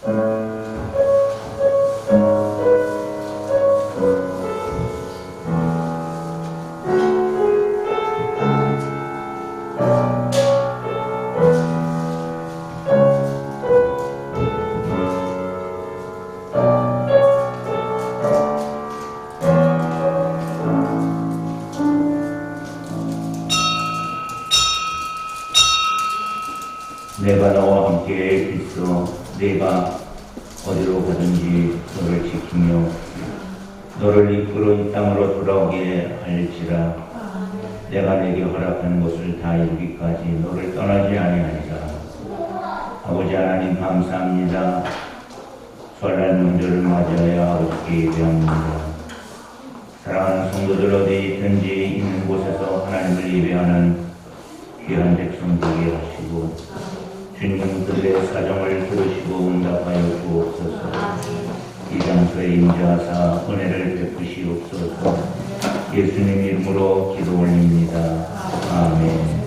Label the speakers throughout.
Speaker 1: 내가 너와 함께 있어 내가 어디로 가든지 너를 지키며 너를 이끌어 이 땅으로 돌아오게 할지라. 내가 내게 허락하는 것을 다 이루기까지 너를 떠나지 아니하리라. 아버지 하나님 감사합니다. 설날 명절을 맞이하여 아버지께 예배합니다. 사랑하는 성도들 어디 있든지 있는 곳에서 하나님을 예배하는 귀한 백성 되게 하시고 주님들의 사정을 들으시고 응답하여 주옵소서. 이 장소에 임재하사 은혜를 베푸시옵소서. 예수님 이름으로 기도 올립니다. 아멘.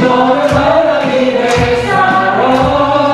Speaker 2: 너를 바라기를 사랑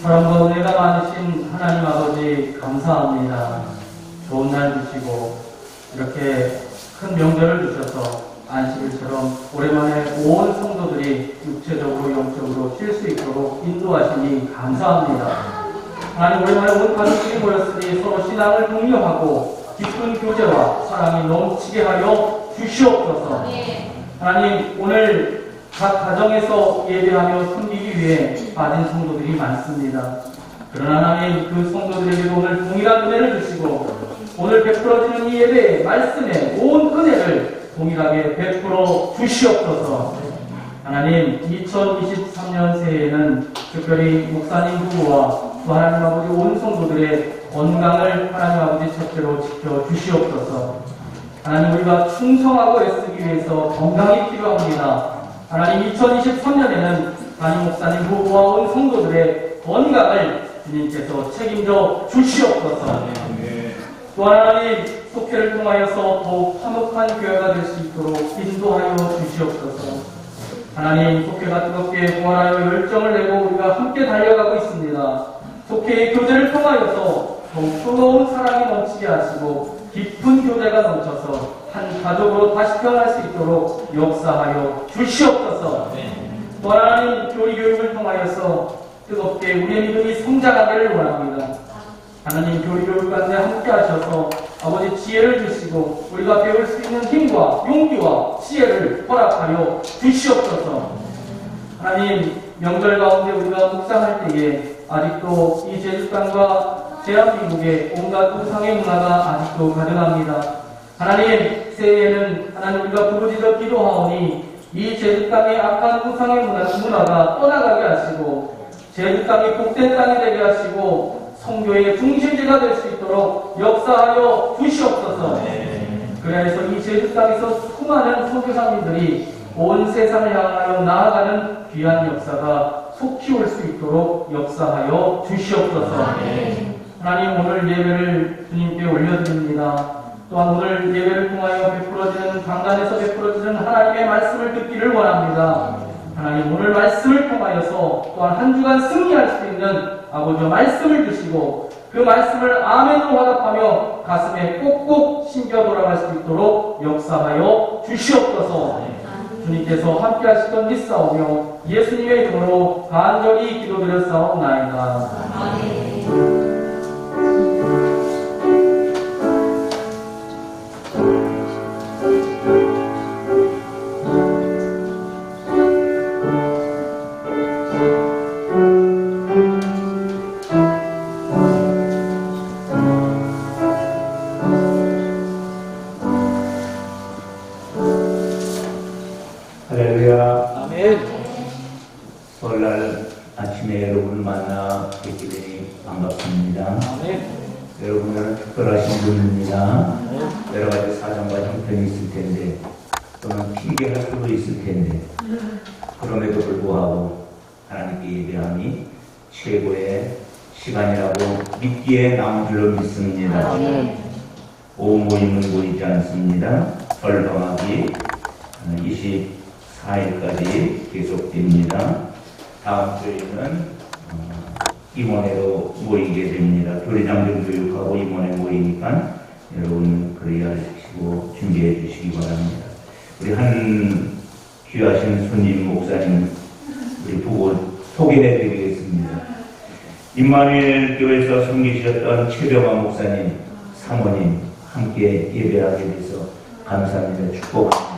Speaker 2: 사랑과 은혜가 많으신 하나님 아버지 감사합니다. 좋은 날 주시고 이렇게 큰 명절을 주셔서 안식일처럼 오랜만에 온 성도들이 육체적으로 영적으로 쉴 수 있도록 인도하시니 감사합니다. 하나님, 오랜만에 온 가족들이 모였으니 서로 신앙을 독려하고 깊은 교제와 사랑이 넘치게 하여 주시옵소서. 하나님, 오늘 각 가정에서 예배하며 섬기기 위해 빠진 성도들이 많습니다. 그러나 하나님, 그 성도들에게도 오늘 동일한 은혜를 주시고 오늘 베풀어지는 이 예배의 말씀에 온 은혜를 동일하게 베풀어 주시옵소서. 하나님, 2023년 새해에는 특별히 목사님 부부와 또 하나님 아버지 온 성도들의 건강을 하나님 아버지 첫째로 지켜 주시옵소서. 하나님, 우리가 충성하고 애쓰기 위해서 건강이 필요합니다. 하나님, 2023년에는 담임 목사님 부부와 온 성도들의 건강을 주님께서 책임져 주시옵소서. 또 하나님, 속회를 통하여서 더욱 화목한 교회가 될 수 있도록 인도하여 주시옵소서. 하나님, 속회가 뜨겁게 부활하여 열정을 내고 우리가 함께 달려가고 있습니다. 속회의 교제를 통하여서 더욱 뜨거운 사랑이 넘치게 하시고 깊은 교제가 넘쳐서 한 가족으로 다시 태어날 수 있도록 역사하여 주시옵소서. 또 하나님, 교리 교육을 통하여서 뜨겁게 우리의 믿음이 성장하기를 원합니다. 하나님, 교리 교육 가운데 함께 하셔서 아버지 지혜를 주시고 우리가 배울 수 있는 힘과 용기와 지혜를 허락하여 주시옵소서. 하나님, 명절 가운데 우리가 묵상할 때에 아직도 이 제주 땅과 대한민국의 온갖 우상의 문화가 아직도 가득합니다. 하나님, 새해에는 하나님 우리가 부르짖어 기도하오니 이 제주 땅의 악한 우상의 문화가 떠나가게 하시고 제주 땅이 복된 땅이 되게 하시고 성교의 중심지가 될 수 있도록 역사하여 주시옵소서. 그래서 이 제주 땅에서 수많은 선교사님들이 온 세상을 향하여 나아가는 귀한 역사가 속히 올 수 있도록 역사하여 주시옵소서. 하나님, 오늘 예배를 주님께 올려드립니다. 또한 오늘 예배를 통하여 베풀어지는 강단에서 베풀어지는 하나님의 말씀을 듣기를 원합니다. 하나님, 오늘 말씀을 통하여서 또한 한 주간 승리할 수 있는 아버지의 말씀을 주시고 그 말씀을 아멘으로 화답하며 가슴에 꼭꼭 심겨 돌아갈 수 있도록 역사하여 주시옵소서. 주님께서 함께 하시던 믿사오며 예수님의 이름으로 간절히 기도드렸사옵나이다. 아멘.
Speaker 1: 할렐루야. 아멘. 설날 아침에 여러분을 만나 뵙게 되니 반갑습니다. 아멘. 여러분은 특별하신 분입니다. 여러 가지 사정과 형편이 있을 텐데 또는 핑계할 수도 있을 텐데 그럼에도 불구하고 하나님께 예배함이 최고의 시간이라고 믿기에 남은 줄로 믿습니다. 아멘. 오후 모임은 보이지 않습니다. 설방학이 24일까지 계속됩니다. 다음 주에는 임원회로 모이게 됩니다. 교리장들 교육하고 임원회 모이니까 여러분 그리하시고 준비해 주시기 바랍니다. 우리 한 귀하신 손님 목사님 우리 보고 소개해 드리겠습니다. 임마누엘 교회에서 섬기셨던 최병환 목사님, 사모님 함께 예배하게 돼서 감사합니다. 축복합니다.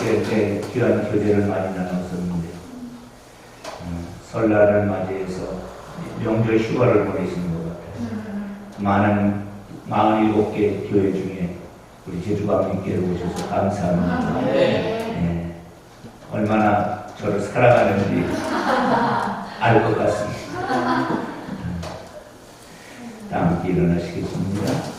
Speaker 1: 제주에 귀한 교제를 많이 나눴었는데 설날을 맞이해서 명절 휴가를 보내시는 것 같아요. 많은 47개 교회 중에 우리 제주광님께로 오셔서 감사합니다. 네. 얼마나 저를 사랑하는지 알 것 같습니다. 다 함께 일어나시겠습니다.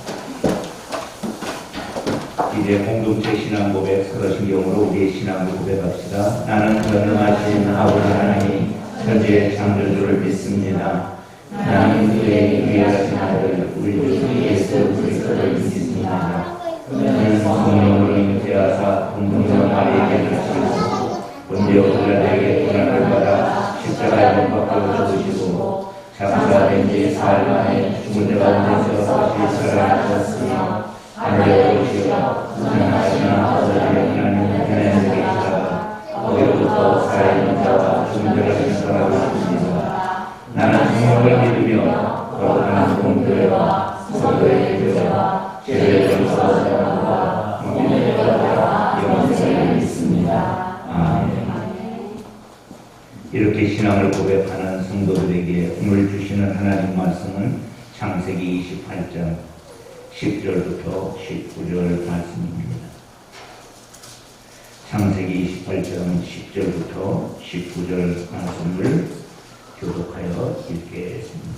Speaker 1: 이제 공동체 신앙 고백 서로신경으로 우리의 신앙을 고백합시다. 나는 전능하신 아버지 하나님 천지의 창조주를 믿습니다. 나는 그의 위하신 아들 우리 주 예수 그리스도를 믿습니다. 그는 성령으로 잉태하사 동정녀 마리아에게 나시고 본디오 빌라도에게 고난을 받아 십자가에 못 박혀 죽으시고 장사된 지 사흘 만에 죽은 자 가운데서 다시 살아나시고 하늘의 도시여 전능하신 아버지 하나님 은혜에 계시다가 거기로부터 살아있는 자와 존재하신 사람을 부르시다. 나는 성령을 믿으며 거룩한 공교회와 성도의 교회와 죄를 용서하는 몸의 거룩과 영생을 믿습니다. 아멘. 이렇게 신앙을 고백하는 성도들에게 오늘 주시는 하나님 말씀은 창세기 28장 10절부터 19절 말씀입니다. 창세기 28장 10절부터 19절 말씀을 교독하여 읽겠습니다.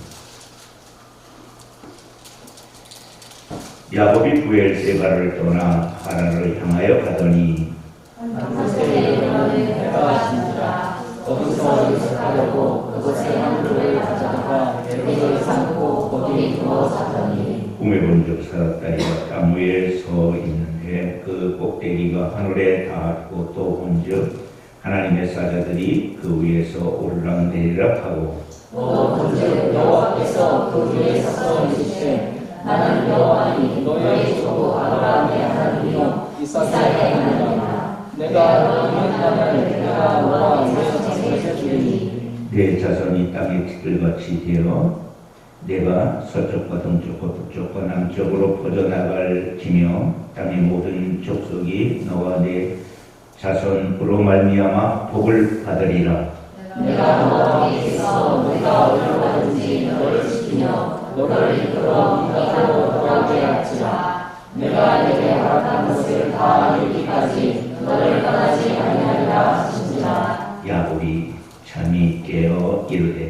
Speaker 1: 야곱이 부엘세바를 떠나 하란을 향하여 가더니
Speaker 3: 한 곳에 여러분의 배가 있습니다. 거기서 유숙하려고 그곳에 한 그릇을 가져다가 베르를 삼고 거기에 누워 자더니
Speaker 1: 꿈에 본 적 사닥다리가 땅 위에 서 있는데 그 꼭대기가 하늘에 닿았고 또 본즉 하나님의 사자들이 그 위에서 올랑내리락 하고
Speaker 3: 또 본즉 여호와께서 그 위에 서 계시되 나는 여호와니 너의 주 아브라함의 하나님이요 이삭의 하나님이라. 내가 너의 땅을 내가 너와 너의 자손에게 주리니
Speaker 1: 내 자손이 땅의 티끌같이 되어 내가 서쪽과 동쪽과 북쪽과 남쪽으로 퍼져나갈 지며 땅의 모든 족속이 너와 내 자손으로 말미암아 복을 받으리라.
Speaker 3: 내가 너와 위에서 내가 어디로 가든지 너를 지키며 너를 이끌어 네가 돌아오게 할지라. 내가 내게 허락한 것을 다 이루기까지 너를 떠나지 아니하리라 하신지라.
Speaker 1: 야곱이 잠이 깨어 이르되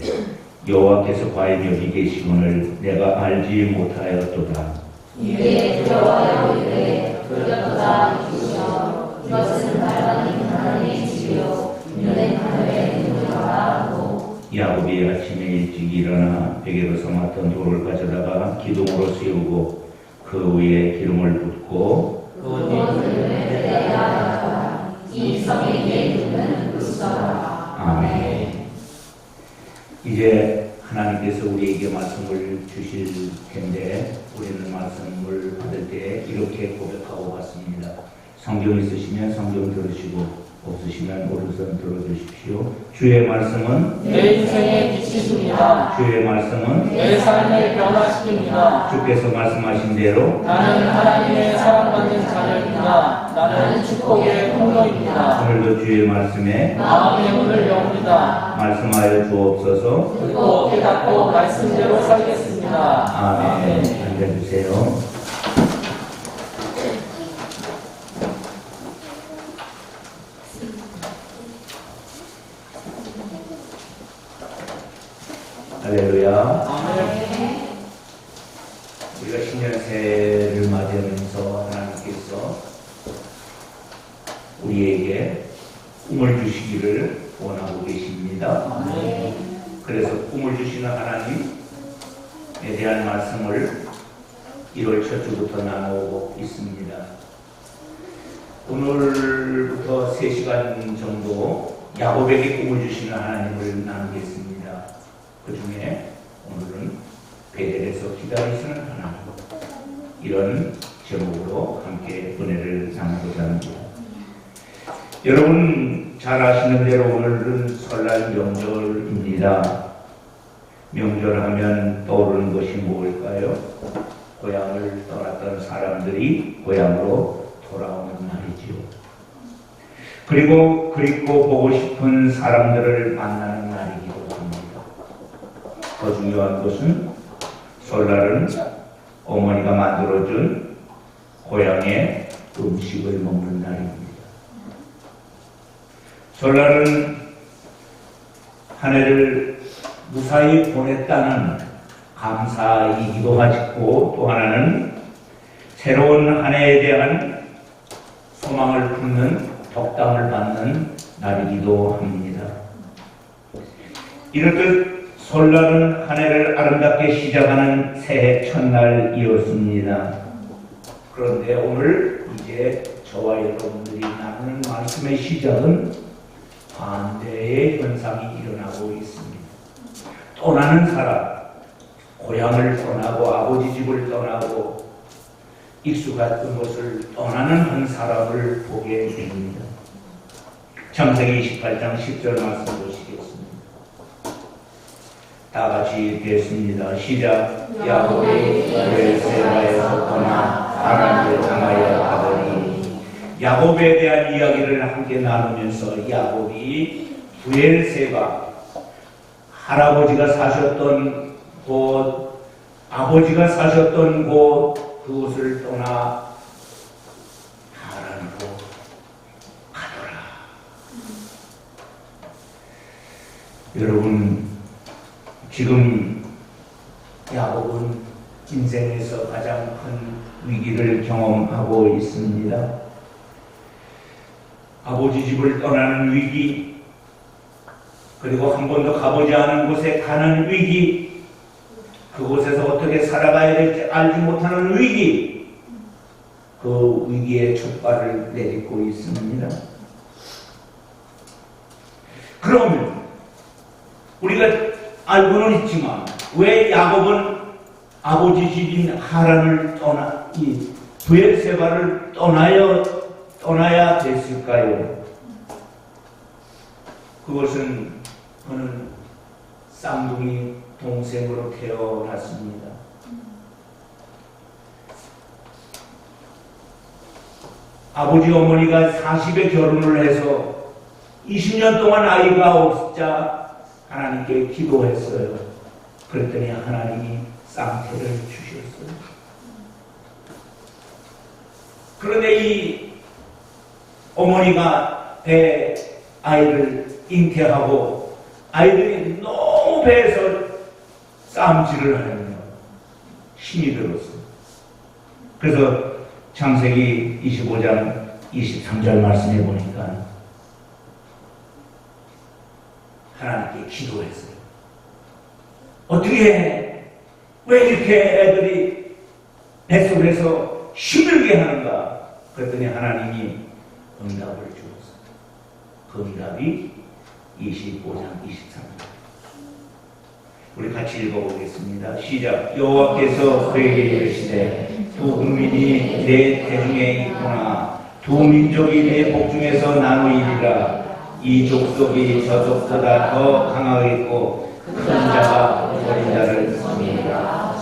Speaker 1: 여호와께서 과연 여기 계시거늘 내가 알지 못하였도다.
Speaker 3: 이에 두려워하여 이르되 그렇도다 이주시오. 이것은 나라는 하나님의 집이요 이는 하늘에 있는 거라 하고.
Speaker 1: 야곱이 아침에 일찍 일어나 베개로 삼았던 돌을 가져다가 기둥으로 세우고 그 위에 기름을 붓고
Speaker 3: 이 성에게 있는 그리스도라.
Speaker 1: 아멘. 이제 하나님께서 우리에게 말씀을 주실 텐데 우리는 말씀을 받을 때 이렇게 고백하고 받습니다. 성경 있으시면 성경 들으시고 없으시면 오른손 들어주십시오. 주의 말씀은
Speaker 2: 내 인생의 빛이십니다.
Speaker 1: 주의 말씀은
Speaker 2: 내 삶을 변화시킵니다.
Speaker 1: 주께서 말씀하신 대로
Speaker 2: 나는 하나님의 사랑받는 자녀입니다. 나는 축복의 통로입니다.
Speaker 1: 오늘도 주의 말씀에
Speaker 2: 마음의 문을 여옵니다.
Speaker 1: 말씀하여 주옵소서.
Speaker 2: 듣고 깨닫고 말씀대로 살겠습니다.
Speaker 1: 아멘. 앉아주세요. 할렐루야.
Speaker 2: 아멘.
Speaker 1: 우리가 신년새를 맞이하면서 하나님께서 우리에게 꿈을 주시기를 원하고 계십니다.
Speaker 2: 아멘.
Speaker 1: 그래서 꿈을 주시는 하나님에 대한 말씀을 1월 첫 주부터 나누고 있습니다. 오늘부터 3시간 정도 야곱에게 꿈을 주시는 하나님을 나누겠습니다. 그 중에 오늘은 베델에서 기다리시는 하나님, 이런 제목으로 함께 은혜를 나누고자 합니다. 여러분 잘 아시는 대로 오늘은 설날 명절입니다. 명절하면 떠오르는 것이 무엇일까요? 고향을 떠났던 사람들이 고향으로 돌아오는 날이지요. 그리고 그립고 보고 싶은 사람들을 만나는 날이기도 합니다. 더 중요한 것은 설날은 어머니가 만들어준 고향의 음식을 먹는 날입니다. 설날은 한 해를 무사히 보냈다는 감사이기도 하고 또 하나는 새로운 한 해에 대한 소망을 품는 덕담을 받는 날이기도 합니다. 이렇듯 설날은 한 해를 아름답게 시작하는 새해 첫날이었습니다. 그런데 오늘 이제 저와 여러분들이 나누는 말씀의 시작은 반대의 현상이 일어나고 있습니다. 떠나는 사람, 고향을 떠나고 아버지 집을 떠나고 익숙했던 것을 떠나는 한 사람을 보게 됩니다. 창세기 28장 10절 말씀 보시겠습니다. 다 같이 읽겠습니다. 시작. 야곱이 베르세바에서 떠나 하란을 향하여 가더니. 야곱에 대한 이야기를 함께 나누면서 야곱이 베르세바, 할아버지가 사셨던 곳, 아버지가 사셨던 곳, 그곳을 떠나 하란으로 가더라. 여러분, 지금 야곱은 인생에서 가장 큰 위기를 경험하고 있습니다. 아버지 집을 떠나는 위기, 그리고 한 번도 가보지 않은 곳에 가는 위기, 그곳에서 어떻게 살아가야 될지 알지 못하는 위기, 그 위기의 첫 발을 내딛고 있습니다. 그러면 우리가 알고는 있지만 왜 야곱은 아버지 집인 하란을 떠나 이 브엘세바를 떠나야 됐을까요? 그것은 그는 쌍둥이 동생으로 태어났습니다. 아버지 어머니가 40에 결혼을 해서 20년 동안 아이가 없자 하나님께 기도했어요. 그랬더니 하나님이 쌍태를 주셨어요. 그런데 이 어머니가 배 아이를 잉태하고 아이들이 너무 배에서 싸움질을 하며 힘이 들었어요. 그래서 창세기 25장 23절 말씀해 보니까 하나님께 기도했어요. 어떻게 해? 왜 이렇게 애들이 뱃속에서 힘들게 하는가? 그랬더니 하나님이 응답을 주었어요. 그 응답이 25장 23절. 우리 같이 읽어보겠습니다. 시작. 여호와께서 그에게 이르시되 두 국민이 내 대중에 있구나. 두 민족이 내 복중에서 나누이리라. 이 족속이 저 족보다 더 강하겠고 큰 자가 어린 자를 섬기리라.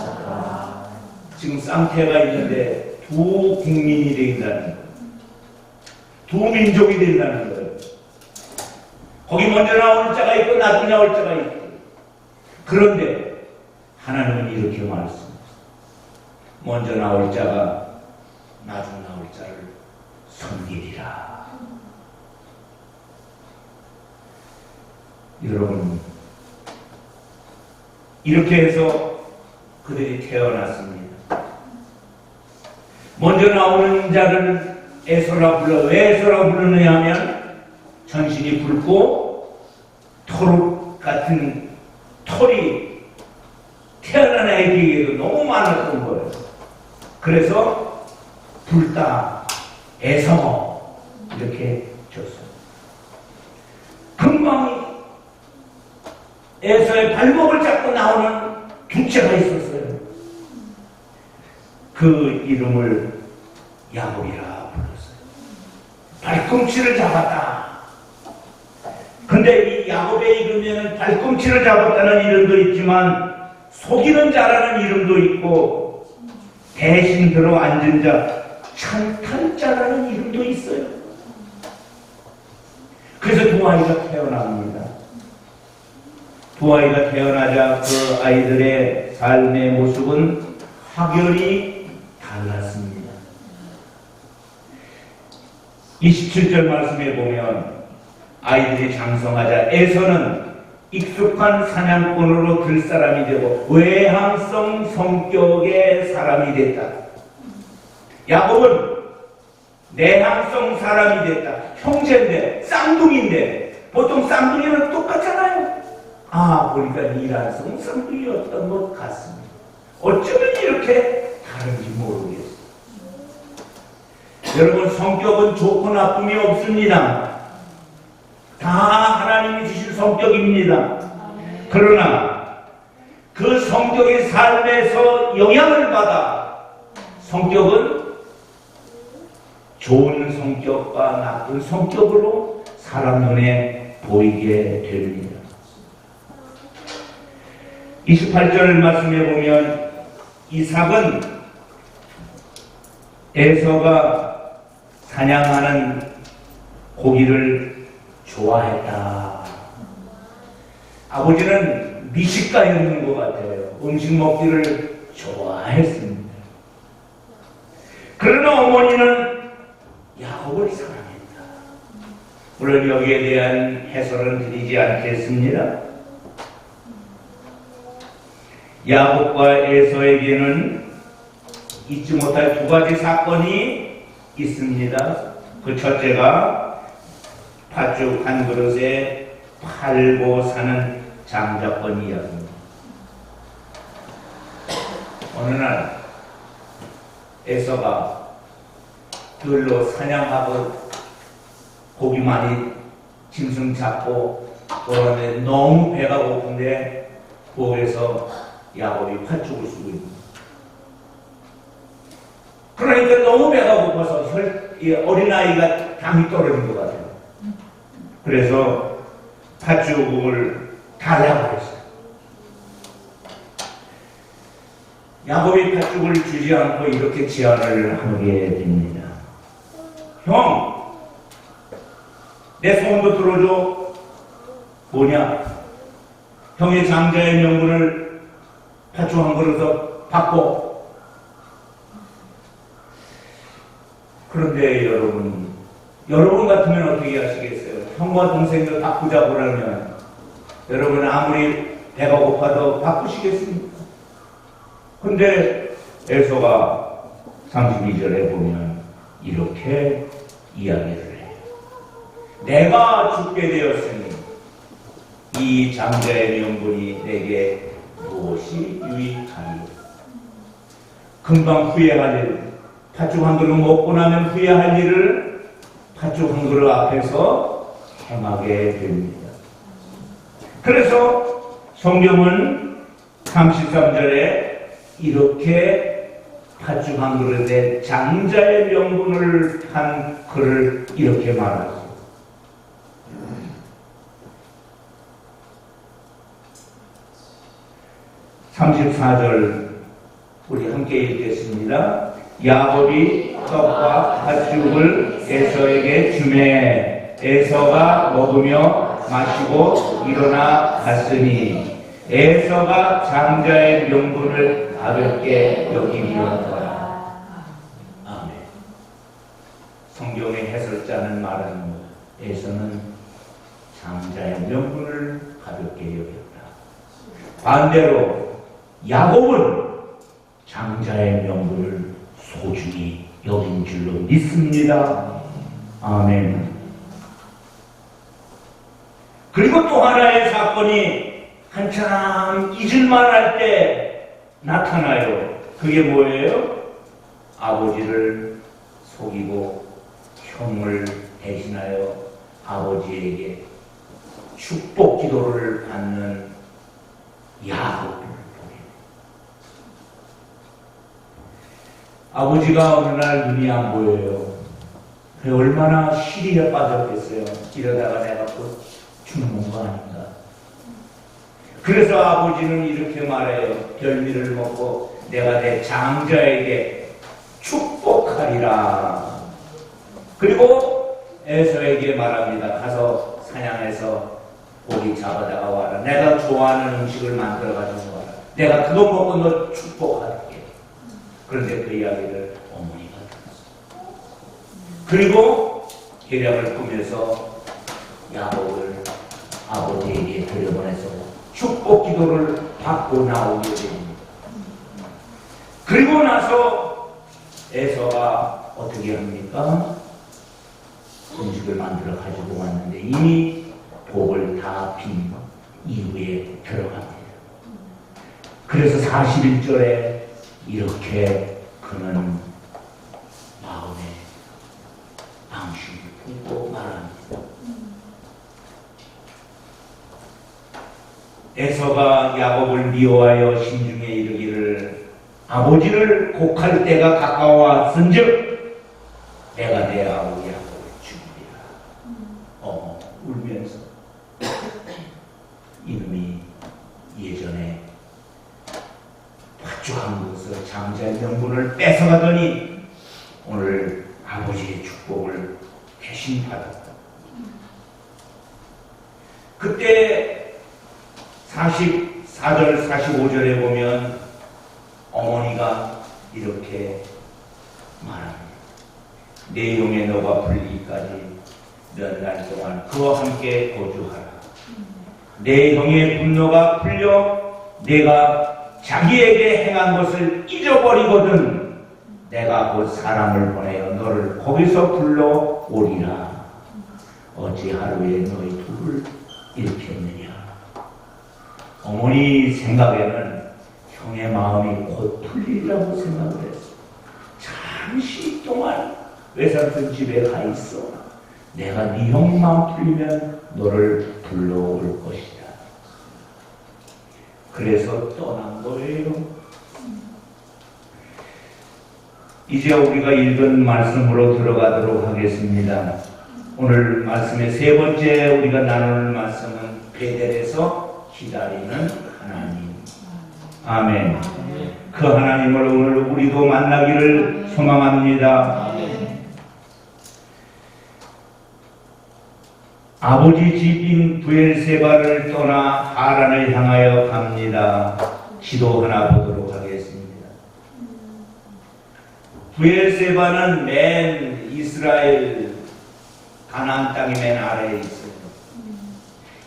Speaker 1: 지금 쌍태가 있는데 두 국민이 된다는 거예요. 두 민족이 된다는 거예요. 거기 먼저 나오는 자가 있고 나중에 나올 자가 있고. 그런데 하나님은 이렇게 말씀하셨어요. 먼저 나올 자가 나중 나올 자를 섬기리라. 여러분, 이렇게 해서 그들이 태어났습니다. 먼저 나오는 자를 에서라 불러. 왜 에서라 부르느냐 하면 전신이 붉고 토록 같은 털이 태어난 아이에게도 너무 많았던 거예요. 그래서 불다, 에서 이렇게 줬어요. 금방 에서의 발목을 잡고 나오는 두째가 있었어요. 그 이름을 야곱이라 불렀어요. 발꿈치를 잡았다. 근데 이 야곱의 이름에는 발꿈치를 잡았다는 이름도 있지만 속이는 자라는 이름도 있고 대신 들어 앉은 자, 찬탄자라는 이름도 있어요. 그래서 두 아이가 태어납니다. 두 아이가 태어나자 그 아이들의 삶의 모습은 확연히 달랐습니다. 27절 말씀에 보면 아이들이 장성하자 에서는 익숙한 사냥꾼으로 들 사람이 되고 외향성 성격의 사람이 됐다. 야곱은 내향성 사람이 됐다. 형제인데 쌍둥이인데 보통 쌍둥이는 똑같잖아요. 보니까 이란성 쌍둥이였던 것 같습니다. 어쩌면 이렇게 다른지 모르겠어요. 여러분, 성격은 좋고 나쁨이 없습니다. 다 하나님이 주신 성격입니다. 그러나 그 성격의 삶에서 영향을 받아 성격은 좋은 성격과 나쁜 성격으로 사람 눈에 보이게 됩니다. 28절 말씀해 보면 이삭은 에서가 사냥하는 고기를 좋아했다. 아버지는 미식가였는 것 같아요. 음식 먹기를 좋아했습니다. 그러나 어머니는 야곱을 사랑했다. 물론 여기에 대한 해설은 드리지 않겠습니다. 야곱과 에서에게는 잊지 못할 두 가지 사건이 있습니다. 그 첫째가 팥죽 한 그릇에 팔고 사는 장자권 이야기입니다. 어느 날 에서가 들로 사냥하고 고기 많이 짐승 잡고 그러는데 너무 배가 고픈데 부엌에서 야곱이 팥죽을 쓰고 있습니다. 그러니까 너무 배가 고파서 어린아이가 당이 떨어진 것 같아요. 그래서 팥죽을 달라고 했어요. 야곱이 팥죽을 주지 않고 이렇게 제안을 하게 됩니다. 형, 내 소원도 들어줘. 뭐냐? 형의 장자의 명분을 팥죽 한 그릇 받고. 그런데 여러분 같으면 어떻게 하시겠어요? 형과 동생을 바꾸자고 그러면 여러분 아무리 배가 고파도 바꾸시겠습니까? 근데 에서가 32절에 보면 이렇게 이야기를 해요. 내가 죽게 되었으니 이 장자의 명분이 내게 무엇이 유익하리요? 금방 후회할 일, 팥죽 한 그릇 먹고 나면 후회할 일을 팥죽 한 그릇 앞에서 행하게 됩니다. 그래서 성경은 33절에 이렇게 팥죽 한 그릇에 장자의 명분을 한 글을 이렇게 말하죠. 34절 우리 함께 읽겠습니다. 야곱이 떡과 팥죽을 에서에게 주매 에서가 먹으며 마시고 일어나 갔으니 에서가 장자의 명분을 가볍게 여기려더라. 아멘. 성경의 해설자는 말하는 것, 에서는 장자의 명분을 가볍게 여겼다. 반대로 야곱은 장자의 명분을 소중히 여긴 줄로 믿습니다. 아멘. 그리고 또 하나의 사건이 한참 잊을만 할 때 나타나요. 그게 뭐예요? 아버지를 속이고 형을 대신하여 아버지에게 축복 기도를 받는 야곱을 보게. 아버지가 어느 날 눈이 안 보여요. 얼마나 시리에 빠졌겠어요. 이러다가 내가 또 죽는 거 아닌가. 그래서 아버지는 이렇게 말해요. 별미를 먹고 내가 내 장자에게 축복하리라. 그리고 에서에게 말합니다. 가서 사냥해서 고기 잡아다가 와라. 내가 좋아하는 음식을 만들어 가지고 와라. 내가 그거 먹고 너 축복할게. 그런데 그 이야기를 어머니가 들었어. 그리고 계략을 꾸며서 야곱을 아버지에게 들여보내서 축복 기도를 받고 나오게 됩니다. 그리고 나서 에서가 어떻게 합니까? 음식을 만들어 가지고 왔는데 이미 복을 다 빈 이후에 들어갑니다. 그래서 41절에 이렇게 그는 마음에 방심을 품고 말합니다. 에서가 야곱을 미워하여 심중에 이르기를 아버지를 곡할 때가 가까워왔은즉 내가 내 아우 야곱을 죽이리라. 울면서 이놈이 예전에 파주한 것을 장자의 명분을 뺏어가더니 오늘 아버지의 축복을 대신 받았다. 그때 44절 45절에 보면 어머니가 이렇게 말합니다. 내 용에 너가 불리기까지 몇 날 동안 그와 함께 거주하라. 내 형의 분노가 풀려 내가 자기에게 행한 것을 잊어버리거든 내가 곧 사람을 보내어 너를 거기서 불러오리라. 어찌 하루에 너희 둘을 일으켰느냐. 어머니 생각에는 형의 마음이 곧 풀리리라고 생각을 했어. 잠시 동안 외삼촌 집에 가 있어. 내가 네 형 마음 풀리면 너를 불러올 것이다. 그래서 떠난 거예요. 이제 우리가 읽은 말씀으로 들어가도록 하겠습니다. 오늘 말씀의 세 번째 우리가 나눌 말씀은 베델에서 기다리는 하나님. 아멘. 그 하나님을 오늘 우리도 만나기를 소망합니다. 아버지 집인 부엘세바를 떠나 하란을 향하여 갑니다. 지도 하나 보도록 하겠습니다. 부엘세바는 맨 이스라엘 가나안 땅이 맨 아래에 있어요.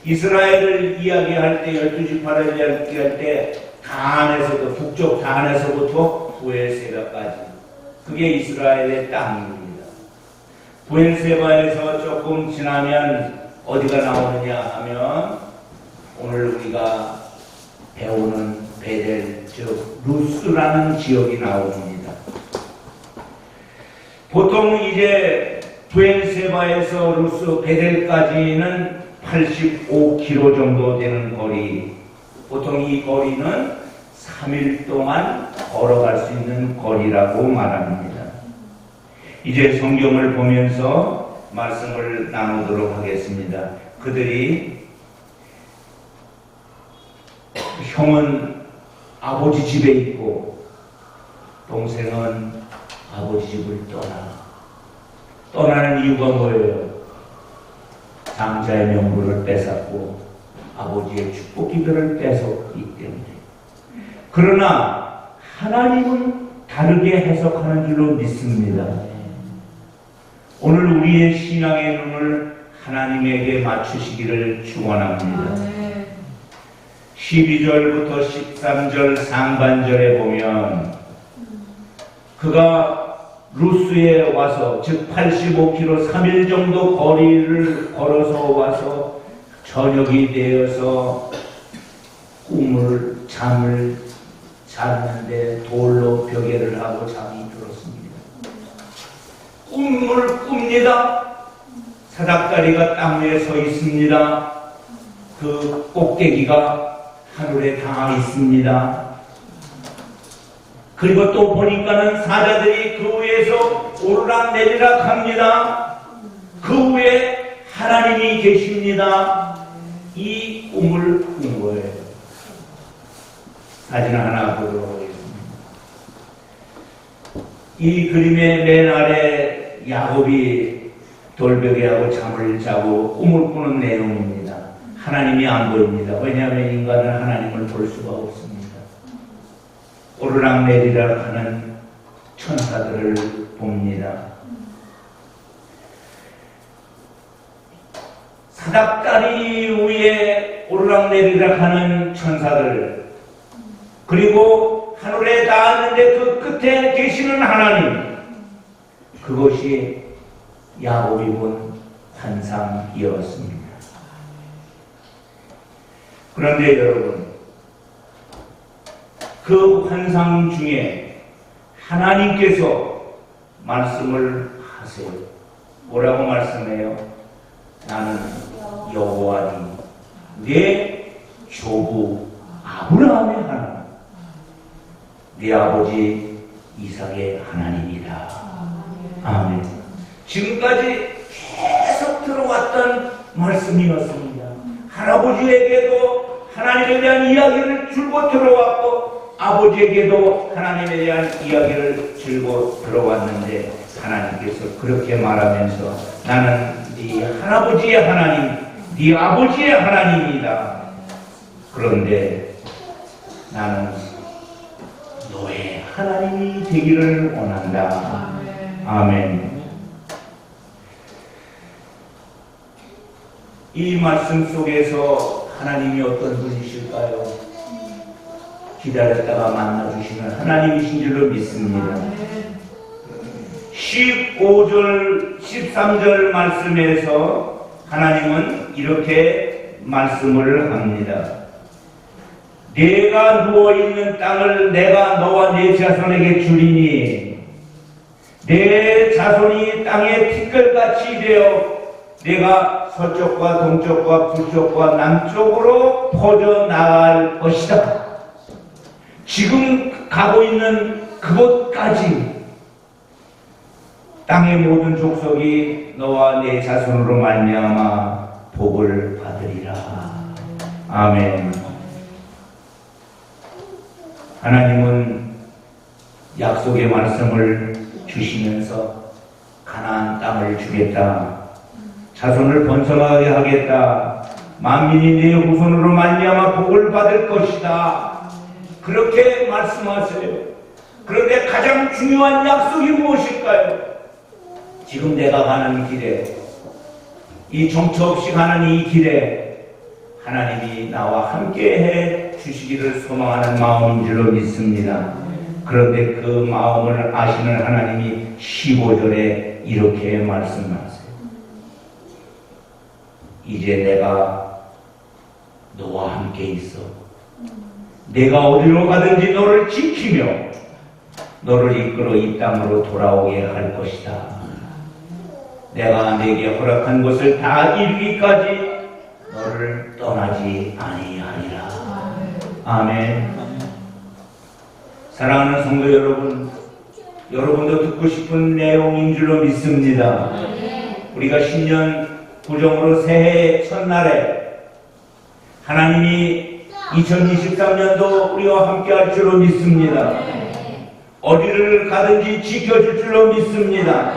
Speaker 1: 이스라엘을 이야기할 때 12지파를 이야기할 때 다안에서도 북쪽 다안에서부터 부엘세바까지 그게 이스라엘의 땅입니다. 부엘세바에서 조금 지나면 어디가 나오느냐 하면 오늘 우리가 배우는 베델 즉 루스라는 지역이 나옵니다. 보통 이제 부엘세바에서 루스 베델까지는 85km 정도 되는 거리. 보통 이 거리는 3일 동안 걸어갈 수 있는 거리라고 말합니다. 이제 성경을 보면서 말씀을 나누도록 하겠습니다. 그들이 형은 아버지 집에 있고 동생은 아버지 집을 떠나는 이유가 뭐예요? 장자의 명분을 뺏었고 아버지의 축복 기별을 뺏었기 때문에. 그러나 하나님은 다르게 해석하는 줄로 믿습니다. 오늘 우리의 신앙의 눈을 하나님에게 맞추시기를 축원합니다. 12절부터 13절 상반절에 보면 그가 루스에 와서 즉 85km 3일 정도 거리를 걸어서 와서 저녁이 되어서 잠을 잤는데 돌로 벽에를 하고 잠이 들었습니다. 꿈을 꿉니다. 사닥다리가 땅 위에 서 있습니다. 그 꼭대기가 하늘에 닿아 있습니다. 그리고 또 보니까는 사자들이 그 위에서 오르락 내리락 합니다. 그 위에 하나님이 계십니다. 이 꿈을 꾼 거예요. 사진 하나 보도록 하겠습니다. 이 그림의 맨 아래 야곱이 돌베개 하고 잠을 자고 꿈을 꾸는 내용입니다. 하나님이 안 보입니다. 왜냐하면 인간은 하나님을 볼 수가 없습니다. 오르락 내리락 하는 천사들을 봅니다. 사닥다리 위에 오르락 내리락 하는 천사들, 그리고 하늘에 닿았는데 그 끝에 계시는 하나님, 그것이 야곱이 본 환상이었습니다. 그런데 여러분, 그 환상 중에 하나님께서 말씀을 하세요. 뭐라고 말씀해요? 나는 여호와니 내 조부 아브라함의 하나님, 내 아버지 이삭의 하나님이다. 아멘. 지금까지 계속 들어왔던 말씀이었습니다. 할아버지에게도 하나님에 대한 이야기를 줄곧 들어왔고 아버지에게도 하나님에 대한 이야기를 줄곧 들어왔는데 하나님께서 그렇게 말하면서 나는 네 할아버지의 하나님, 네 아버지의 하나님이다. 그런데 나는 너의 하나님이 되기를 원한다. 아멘. 이 말씀 속에서 하나님이 어떤 분이실까요? 기다렸다가 만나주시는 하나님이신 줄로 믿습니다. 15절, 13절 말씀에서 하나님은 이렇게 말씀을 합니다. 내가 누워있는 땅을 내가 너와 네 자손에게 주리니 내 자손이 땅에 티끌같이 되어 내가 서쪽과 동쪽과 북쪽과 남쪽으로 퍼져나갈 것이다. 지금 가고 있는 그곳까지 땅의 모든 족속이 너와 내 자손으로 말미암아 복을 받으리라. 아멘. 하나님은 약속의 말씀을 주시면서 가나안 땅을 주겠다. 자손을 번성하게 하겠다. 만민이 내 후손으로 말미암아 복을 받을 것이다. 그렇게 말씀하세요. 그런데 가장 중요한 약속이 무엇일까요? 지금 내가 가는 길에, 이 정처 없이 가는 이 길에 하나님이 나와 함께 해 주시기를 소망하는 마음인 줄로 믿습니다. 그런데 그 마음을 아시는 하나님이 15절에 이렇게 말씀하세요. 이제 내가 너와 함께 있어. 내가 어디로 가든지 너를 지키며 너를 이끌어 이 땅으로 돌아오게 할 것이다. 내가 내게 허락한 것을 다 이루기까지 너를 떠나지 아니하리라. 아멘. 사랑하는 성도 여러분, 여러분도 듣고 싶은 내용인 줄로 믿습니다. 우리가 신년 구정으로 새해 첫날에 하나님이 2023년도 우리와 함께 할 줄로 믿습니다. 어디를 가든지 지켜줄 줄로 믿습니다.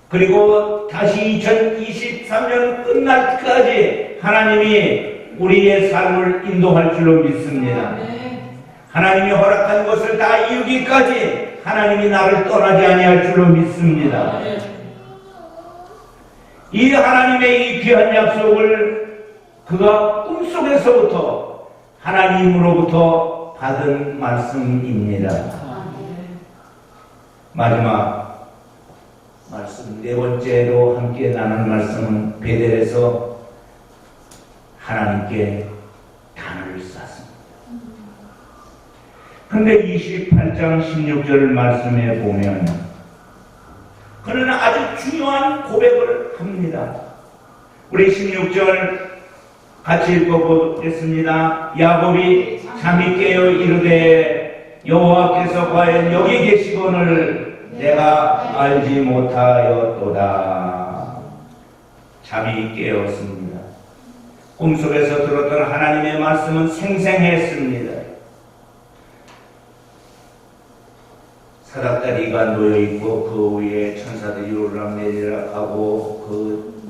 Speaker 1: 그리고 다시 2023년 끝날 때까지 하나님이 우리의 삶을 인도할 줄로 믿습니다. 하나님이 허락한 것을 다 이루기까지 하나님이 나를 떠나지 아니할 줄로 믿습니다. 이 하나님의 이 귀한 약속을 그가 꿈속에서부터 하나님으로부터 받은 말씀입니다. 마지막 말씀, 네 번째로 함께 나눌 말씀은 베델에서 하나님께 단을 쌓습니다. 그런데 28장 16절 말씀에 보면 그는 아주 중요한 고백을 합니다. 우리 16절 같이 읽어보겠습니다. 야곱이 잠이 깨어 이르되 여호와께서 과연 여기 계시거늘 내가 알지 못하였도다. 잠이 깨었습니다. 꿈속에서 들었던 하나님의 말씀은 생생했습니다. 사닥다리가 놓여있고 그 위에 천사들이 오르락내리락 하고 그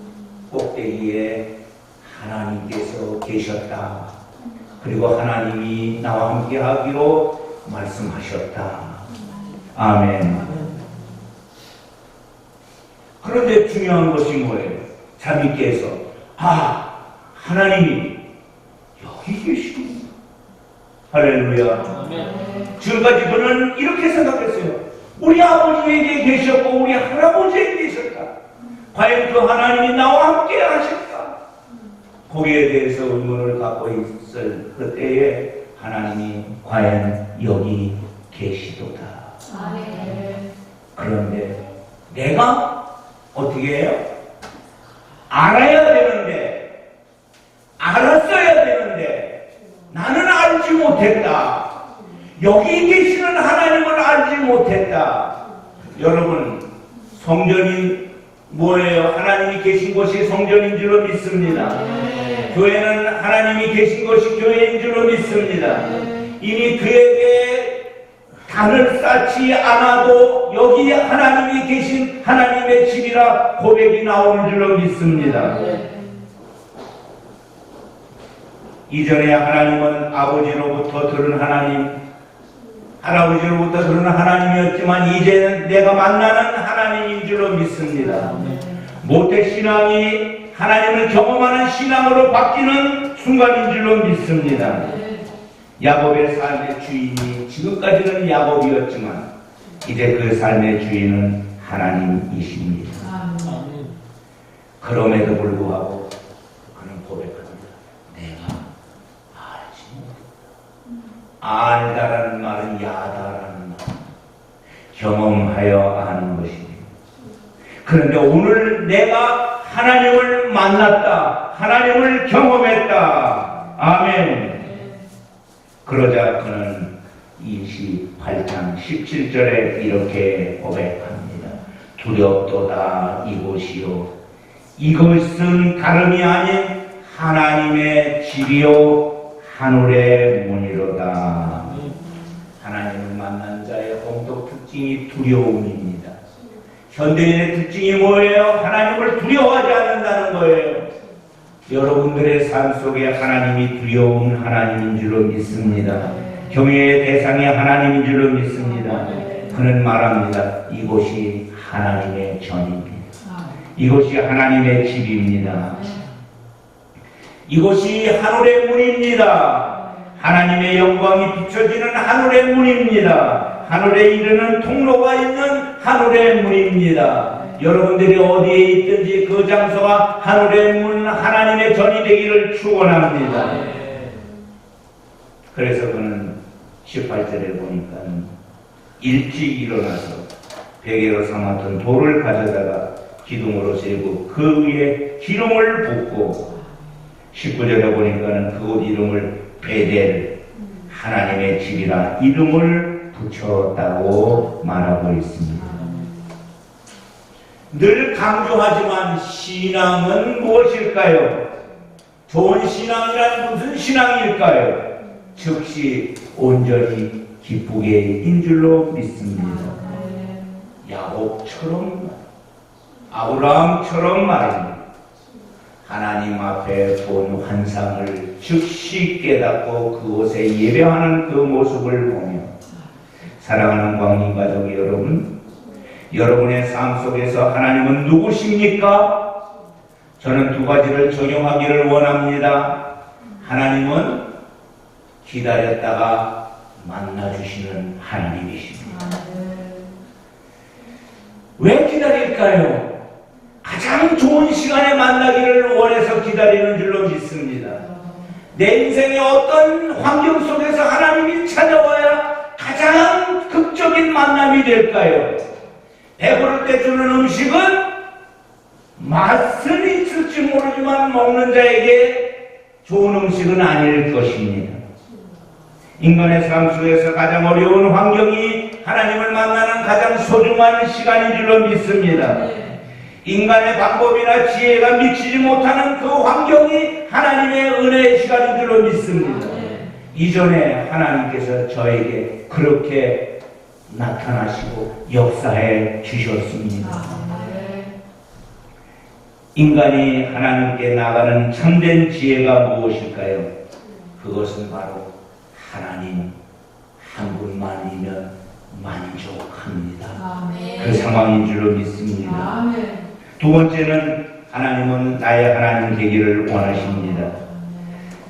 Speaker 1: 꼭대기에 하나님께서 계셨다. 그리고 하나님이 나와 함께 하기로 말씀하셨다. 아멘. 그런데 중요한 것이 뭐예요? 잠이 깨서 하나님이 여기 계시군요. 할렐루야. 지금까지 그는 이렇게 생각했어요. 우리 아버지에게 계셨고 우리 할아버지에게 계셨다. 과연 그 하나님이 나와 함께 하실까? 거기에 대해서 의문을 갖고 있을 그때에 하나님이 과연 여기 계시도다. 그런데 내가 어떻게 해요? 알아야 되는데, 알았어야 되는데 나는 알지 못했다. 여기 계시는 하나님을 알지 못했다. 여러분, 성전인 뭐예요? 하나님이 계신 곳이 성전인 줄로 믿습니다. 교회는 하나님이 계신 것이 교회인 줄로 믿습니다. 이미 그에게 단을 쌓지 않아도 여기 하나님이 계신 하나님의 집이라 고백이 나오는 줄로 믿습니다. 이전에 하나님은 아버지로부터 들은 하나님, 할아버지로부터 들은 하나님이었지만 이제는 내가 만나는 하나님인 줄로 믿습니다. 모태신앙이 하나님을 경험하는 신앙으로 바뀌는 순간인 줄로 믿습니다. 야곱의 삶의 주인이 지금까지는 야곱이었지만 이제 그 삶의 주인은 하나님이십니다. 그럼에도 불구하고 그는 고백합니다. 내가 알지 못했다. 알다라는 말은 야다라는 말, 경험하여 아는 것입니다. 그런데 오늘 내가 하나님을 만났다. 하나님을 경험했다. 아멘. 그러자 그는 28장 17절에 이렇게 고백합니다. 두렵도다 이곳이요. 이것은 다름이 아닌 하나님의 집이요 하늘의 문이로다. 하나님을 만난 자의 공통 특징이 두려움입니다. 현대인의 특징이 뭐예요? 하나님을 두려워하지 않는다는 거예요. 여러분들의 삶 속에 하나님이 두려운 하나님인 줄로 믿습니다. 경외의 대상이 하나님인 줄로 믿습니다. 그는 말합니다. 이곳이 하나님의 전입니다. 이곳이 하나님의 집입니다. 이곳이 하늘의 문입니다. 하나님의 영광이 비춰지는 하늘의 문입니다. 하늘에 이르는 통로가 있는 하늘의 문입니다. 여러분들이 어디에 있든지 그 장소가 하늘의 문, 하나님의 전이 되기를 축원합니다. 그래서 그는 18절에 보니까 일찍 일어나서 베개로 삼았던 돌을 가져다가 기둥으로 세고 그 위에 기름을 붓고 19절에 보니까는 그곳 이름을 베델, 하나님의 집이라 이름을 붙였다고 말하고 있습니다. 늘 강조하지만 신앙은 무엇일까요? 좋은 신앙이란 무슨 신앙일까요? 즉시 온전히 기쁘게 인 줄로 믿습니다. 야곱처럼 아브라함처럼 말입니다. 하나님 앞에 본 환상을 즉시 깨닫고 그곳에 예배하는 그 모습을 보며 사랑하는 광림가족 여러분, 여러분의 삶 속에서 하나님은 누구십니까? 저는 두 가지를 적용하기를 원합니다. 하나님은 기다렸다가 만나주시는 하나님이십니다. 왜 기다릴까요? 가장 좋은 시간에 만나기를 원해서 기다리는 줄로 믿습니다. 내 인생의 어떤 환경 속에서 하나님이 찾아와야 가장 극적인 만남이 될까요? 배부를 때 주는 음식은 맛은 있을지 모르지만 먹는 자에게 좋은 음식은 아닐 것입니다. 인간의 삶 속에서 가장 어려운 환경이 하나님을 만나는 가장 소중한 시간인 줄로 믿습니다. 인간의 방법이나 지혜가 미치지 못하는 그 환경이 하나님의 은혜의 시간인 줄로 믿습니다. 이전에 하나님께서 저에게 그렇게 나타나시고 역사해 주셨습니다. 인간이 하나님께 나가는 참된 지혜가 무엇일까요? 그것은 바로 하나님 한 분만이면 만족합니다. 그 상황인 줄로 믿습니다. 두 번째는 하나님은 나의 하나님 되기를 원하십니다.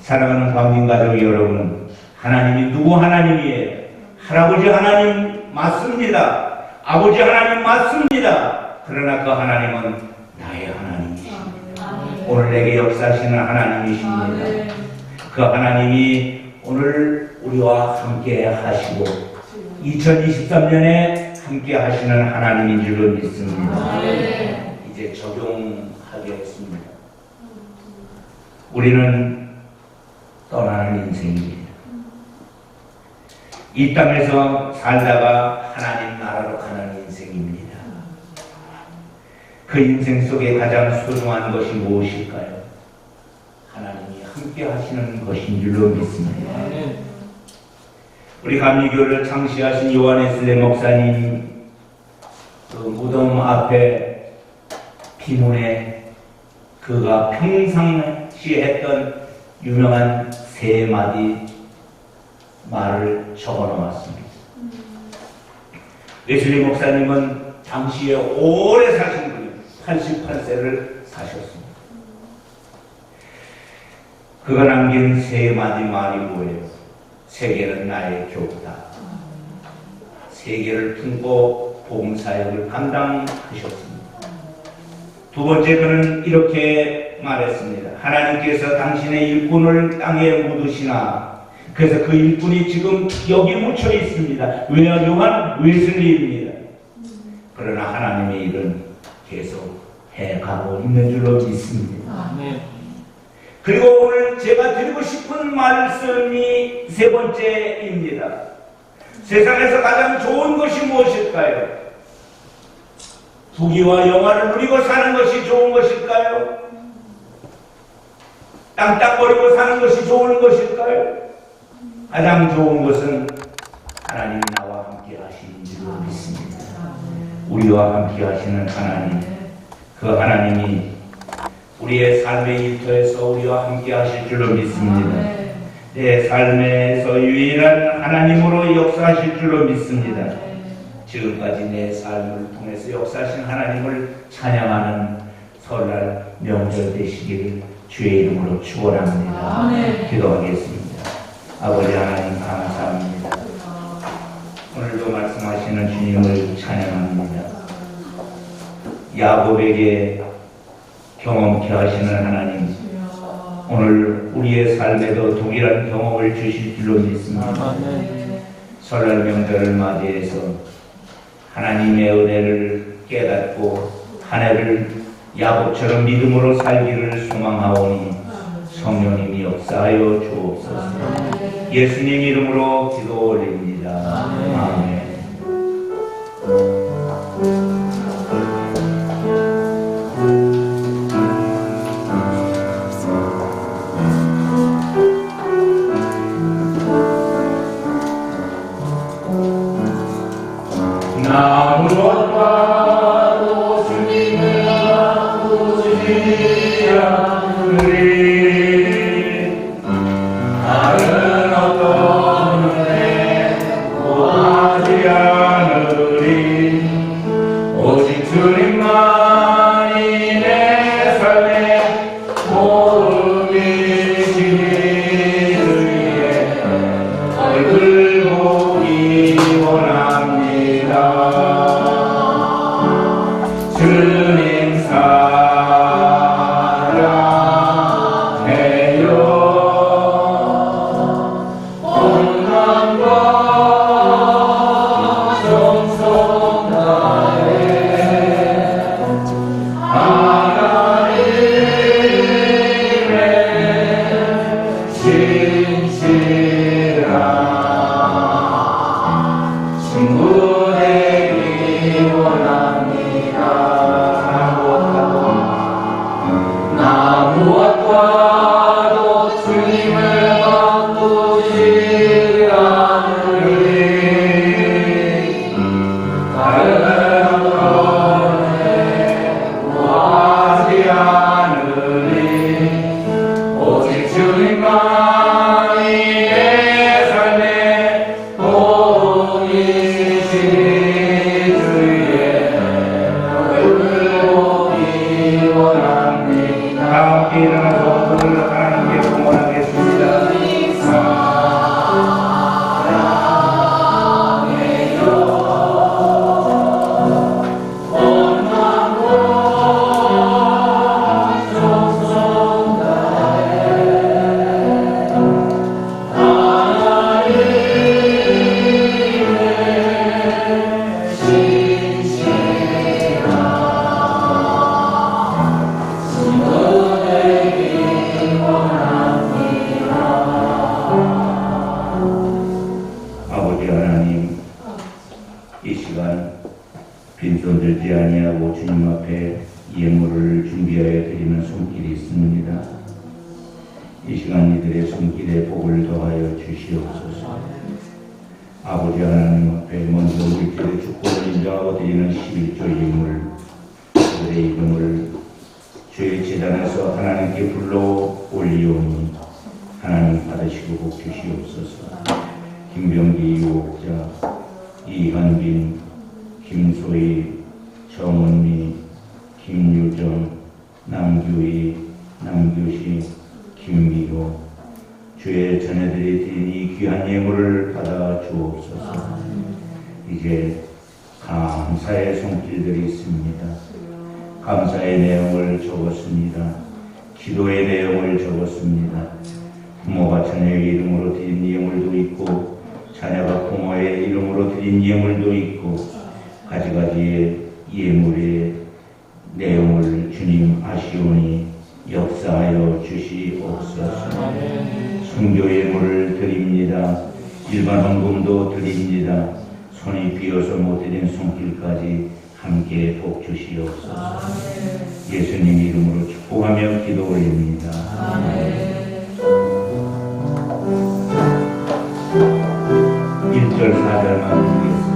Speaker 1: 사랑하는 광림가족 여러분, 하나님이 누구 하나님이에요? 할아버지 하나님 맞습니다. 아버지 하나님 맞습니다. 그러나 그 하나님은 나의 하나님이십니다. 오늘 내게 역사하시는 하나님이십니다. 그 하나님이 오늘 우리와 함께 하시고 2023년에 함께 하시는 하나님인 줄로 믿습니다. 이제 적용하겠습니다. 우리는 떠나는 인생입니다. 이 땅에서 살다가 하나님 나라로 가는 인생입니다. 그 인생 속에 가장 소중한 것이 무엇일까요? 하나님이 함께 하시는 것인 줄로 믿습니다. 우리 감리교를 창시하신 요한에슬레 목사님 그 무덤 앞에 피문에 그가 평상시 했던 유명한 세 마디 말을 적어 놓았습니다. 웨슬리 목사님은 당시에 오래 사신 분이 88세를 사셨습니다. 그가 남긴 세 마디 말이 뭐예요? 세계는 나의 교구다. 세계를 품고 복음사역을 감당하셨습니다. 두 번째, 그는 이렇게 말했습니다. 하나님께서 당신의 일꾼을 땅에 묻으시나, 그래서 그 일꾼이 지금 여기 묻혀 있습니다. 요한 웨슬리입니다. 그러나 하나님의 일은 계속 해가고 있는 줄로 믿습니다. 그리고 오늘 제가 드리고 싶은 말씀이 세 번째입니다. 세상에서 가장 좋은 것이 무엇일까요? 부귀와 영화를 누리고 사는 것이 좋은 것일까요? 땅땅거리고 사는 것이 좋은 것일까요? 가장 좋은 것은 하나님이 나와 함께 하시는 줄로 믿습니다. 우리와 함께 하시는 하나님, 그 하나님이 우리의 삶의 일터에서 우리와 함께 하실 줄로 믿습니다. 내 삶에서 유일한 하나님으로 역사하실 줄로 믿습니다. 지금까지 내 삶을 통해서 역사하신 하나님을 찬양하는 설날 명절 되시기를 주의 이름으로 축원합니다. 기도하겠습니다. 아버지 하나님 감사합니다. 오늘도 말씀하시는 주님을 찬양합니다. 야곱에게 경험케 하시는 하나님, 오늘 우리의 삶에도 동일한 경험을 주실 줄로 믿습니다. 설날 명절을 맞이해서 하나님의 은혜를 깨닫고 한 해를 야곱처럼 믿음으로 살기를 소망하오니 성령님이 역사하여 주옵소서. 예수님 이름으로 기도 올립니다. 아멘.
Speaker 3: 아무것과도 주님을 바꾸지 않으리. 다른 어떤 은혜 구하지 않으리. 오직 주님만이 내 삶의 보름이시니 주의 얼굴 보기 원합니다. 주님 사랑해요. 온 마음과 정성 다해 하나님의 진실한 친구 되기 원합니다.
Speaker 1: 하나님 앞에 예물을 준비하여 드리는 손길이 있습니다. 이 시간 이들의 손길에 복을 더하여 주시옵소서. 아버지 하나님 앞에 먼저 우리들의 축복을 인정하고 드리는 11조 예물, 그들의 이름을 주의 제단에서 하나님께 불러 올리오니 하나님 받으시고 복 주시옵소서. 김병기 유혹자, 이현빈, 김소희, 정은미, 김유정, 남규희, 남규시, 김미호, 주의 자녀들이 드린 이 귀한 예물을 받아 주옵소서. 이제 감사의 손길들이 있습니다. 감사의 내용을 적었습니다. 기도의 내용을 적었습니다. 부모가 자녀의 이름으로 드린 예물도 있고 자녀가 부모의 이름으로 드린 예물도 있고 가지가지의 예물의 내용을 주님 아시오니 역사하여 주시옵소서. 순교 예물을 드립니다. 일반 헌금도 드립니다. 손이 비어서 못 드린 손길까지 함께 복 주시옵소서. 예수님 이름으로 축복하며 기도 올립니다. 1절 4절만 드리겠습니다.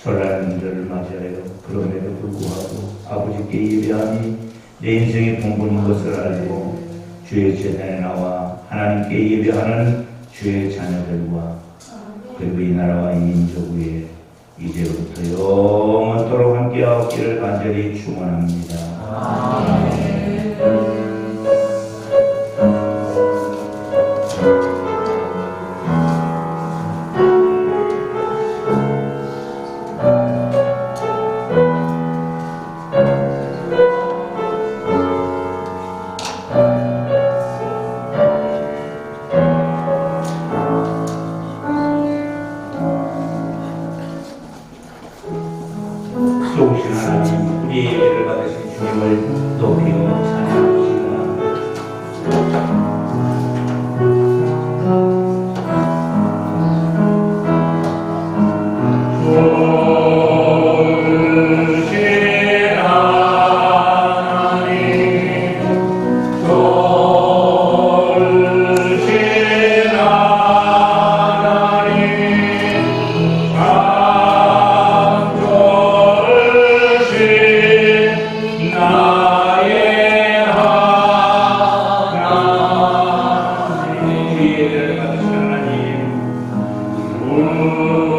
Speaker 1: 설날을 맞이하여 그럼에도 불구하고 아버지께 예배하니 내 인생의 본분인 것을 알고 주의 제단에 나와 하나님께 예배하는 주의 자녀들과 그리고 이 나라와 이 민족 위에 이제부터 영원토록 함께하옵기를 간절히 축원합니다. 아멘. 쏘신 하나님, 우리 예배를 받으신 주님을 높이고 주